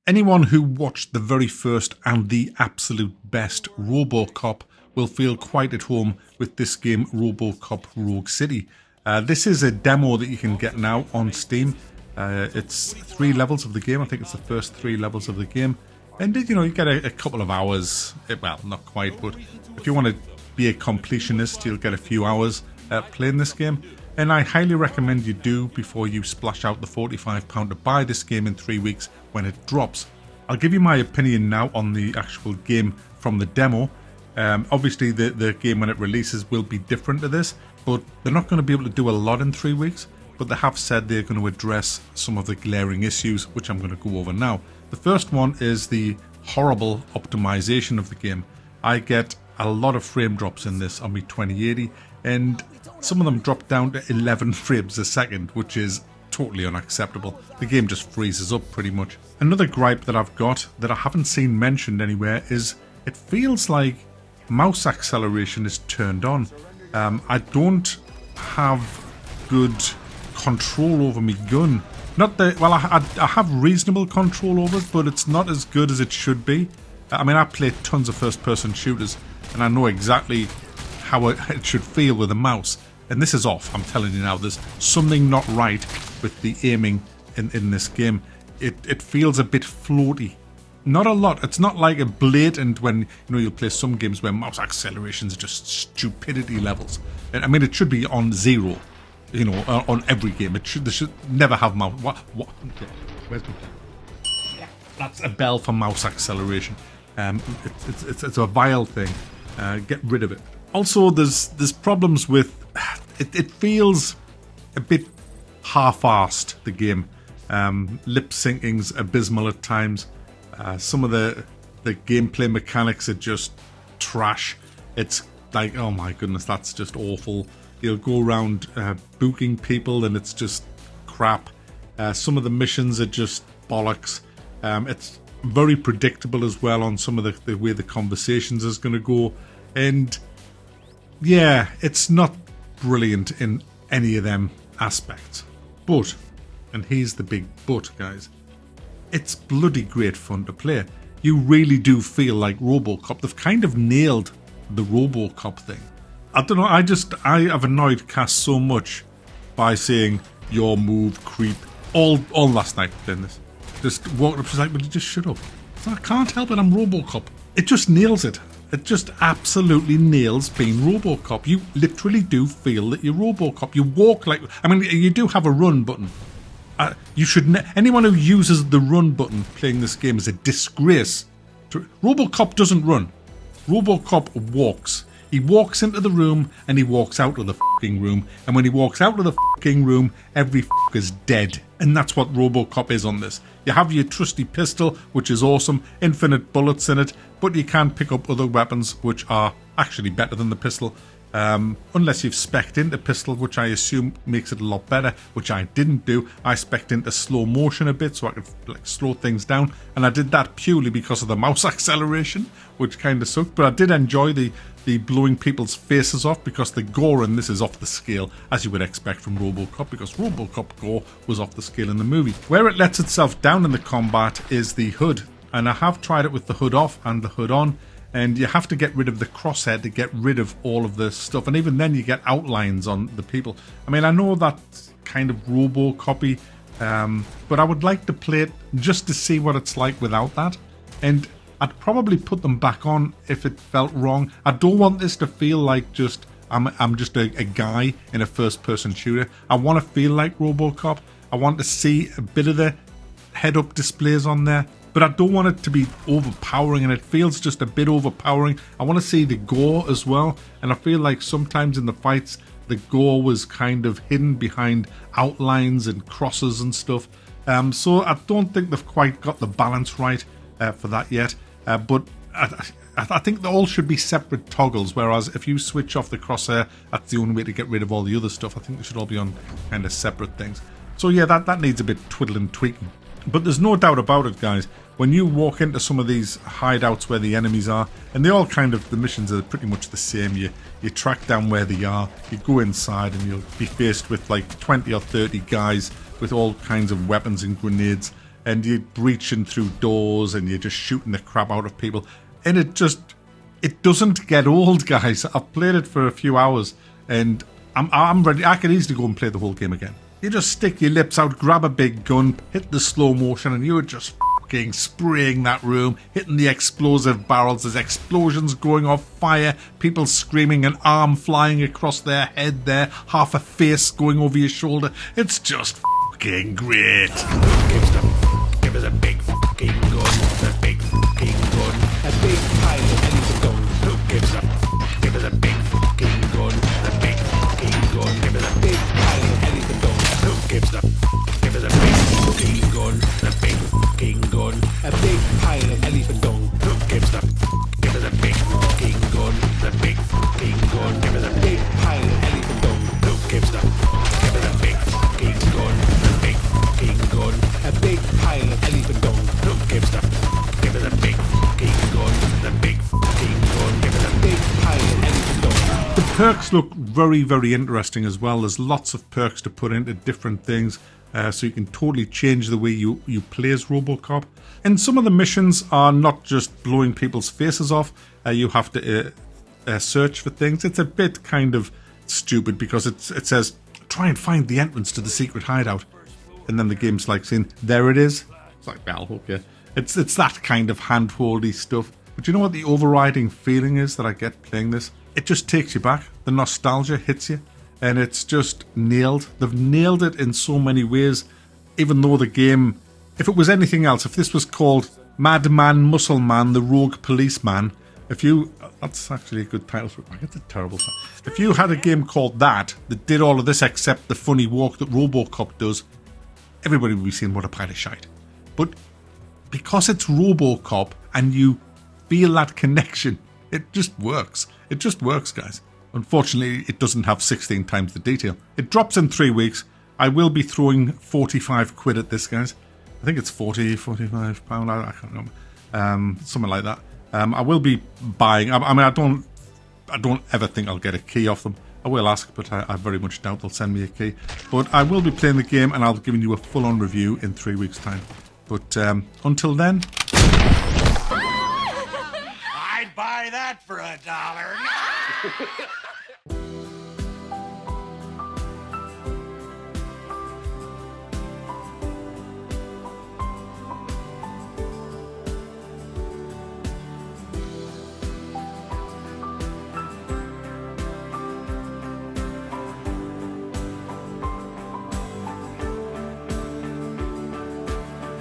Anyone who watched the very first and the absolute best RoboCop will feel quite at home with this game, RoboCop Rogue City. This is a demo that you can get now on Steam. It's 3 levels of the game. I think it's the first 3 levels of the game. And you get a couple of hours. Well, not quite, but if you want to be a completionist, you'll get a few hours playing this game. And I highly recommend you do before you splash out the £45 to buy this game in 3 weeks when it drops. I'll give you my opinion now on the actual game from the demo. Obviously the game when it releases will be different to this, but they're not going to be able to do a lot in 3 weeks, but they have said they're going to address some of the glaring issues, which I'm going to go over now. The first one is the horrible optimization of the game. I get a lot of frame drops in this on my 2080, and some of them drop down to 11 frames a second, which is totally unacceptable. The game just freezes up pretty much. Another gripe that I've got that I haven't seen mentioned anywhere is it feels like mouse acceleration is turned on. I don't have good control over my gun. Not that, well, I have reasonable control over it, but it's not as good as it should be. I mean, I play tons of first-person shooters, and I know exactly how it should feel with a mouse. And this is off, I'm telling you now. There's something not right with the aiming in this game. It feels a bit floaty. Not a lot. It's not like a blatant when, you'll play some games where mouse accelerations are just stupidity levels. And I mean, it should be on 0, on every game. They should never have mouse. What? Okay. Where's my bell? That's a bell for mouse acceleration. It's a vile thing. Get rid of it. Also, there's problems with it feels a bit half-arsed, the game. Lip syncing's abysmal at times. Some of the gameplay mechanics are just trash. It's like, oh my goodness, that's just awful. You'll go around booking people and it's just crap. Some of the missions are just bollocks. It's very predictable as well on some of the way the conversations is going to go. And yeah, it's not brilliant in any of them aspects. But, and here's the big but, guys, it's bloody great fun to play. You really do feel like RoboCop. They've kind of nailed the RoboCop thing. I don't know, I have annoyed Cass so much by saying, your move, creep, all last night doing this. Just walked up, she's like, will you just shut up? So I can't help it, I'm RoboCop. It just nails it. It just absolutely nails being RoboCop. You literally do feel that you're RoboCop. You walk like... I mean, you do have a run button. You should... anyone who uses the run button playing this game is a disgrace. RoboCop doesn't run. RoboCop walks. He walks into the room and he walks out of the fucking room. And when he walks out of the fucking room, every fucker's dead. And that's what RoboCop is on this. You have your trusty pistol, which is awesome, infinite bullets in it, but you can pick up other weapons which are actually better than the pistol. Unless you've spec'd into pistol, which I assume makes it a lot better, which I didn't do. I spec'd into slow motion a bit so I could slow things down, and I did that purely because of the mouse acceleration, which kind of sucked, but I did enjoy the blowing people's faces off because the gore in this is off the scale, as you would expect from RoboCop, because RoboCop gore was off the scale in the movie. Where it lets itself down in the combat is the HUD, and I have tried it with the HUD off and the HUD on, and you have to get rid of the crosshair to get rid of all of the stuff, and even then you get outlines on the people. I mean, I know that's kind of RoboCopy, but I would like to play it just to see what it's like without that, and I'd probably put them back on if it felt wrong. I don't want this to feel like just I'm just a guy in a first-person shooter. I want to feel like RoboCop. I want to see a bit of the head-up displays on there, but I don't want it to be overpowering, and it feels just a bit overpowering. I want to see the gore as well, and I feel like sometimes in the fights, the gore was kind of hidden behind outlines and crosses and stuff. So I don't think they've quite got the balance right for that yet. But I think they all should be separate toggles, whereas if you switch off the crosshair, that's the only way to get rid of all the other stuff. I think they should all be on kind of separate things. So yeah, that needs a bit twiddling, tweaking. But there's no doubt about it, guys. When you walk into some of these hideouts where the enemies are, and they all kind of, the missions are pretty much the same. You track down where they are, you go inside, and you'll be faced with like 20 or 30 guys with all kinds of weapons and grenades. and you're breaching through doors and you're just shooting the crap out of people. And it doesn't get old, guys. I've played it for a few hours and I'm ready. I can easily go and play the whole game again. You just stick your lips out, grab a big gun, hit the slow motion, and you're just fucking spraying that room, hitting the explosive barrels. There's explosions going off, fire, people screaming, an arm flying across their head there, half a face going over your shoulder. It's just fucking great. Give us a big fucking gun, a big fucking gun, a big pile of anything gun. Who gives a fuck? Give us a big fucking gun, a big fucking gun. Give us a big pile of anything gun. Who gives a fuck? Give us a big fucking gun, a big fucking gun, a big pile of elephant gun. Who gives a fuck? Give us a big fucking gun, a big fucking gun. Give us a big pile of elephant gun. Who gives a fuck? Give us a big fucking gun, a big fucking gun, a big pile of elephant gun. Who gives a fuck? Give us a big fucking gun, a big fucking gun. Give us a big pile of elephant gun. The perks look very, very interesting as well. There's lots of perks to put into different things. So you can totally change the way you play as RoboCop. And some of the missions are not just blowing people's faces off. You have to search for things. It's a bit kind of stupid because it says, try and find the entrance to the secret hideout. And then the game's like saying, there it is. It's like, well, okay. It's that kind of hand-holdy stuff. But you know what the overriding feeling is that I get playing this? It just takes you back. The nostalgia hits you. And it's just nailed. They've nailed it in so many ways. Even though the game, if it was anything else, if this was called Madman Muscle Man, the Rogue Policeman, that's actually a good title for it. It's a terrible title. If you had a game called that did all of this except the funny walk that RoboCop does, everybody would be saying what a pile of shite. But because it's RoboCop and you feel that connection, it just works. It just works, guys. Unfortunately, it doesn't have 16 times the detail. It drops in 3 weeks. I will be throwing 45 quid at this, guys. I think it's 45 pound. I can't remember. Something like that. I will be buying. I don't ever think I'll get a key off them. I will ask, but I very much doubt they'll send me a key. But I will be playing the game, and I'll be giving you a full-on review in 3 weeks' time. But until then, I'd buy that for $1.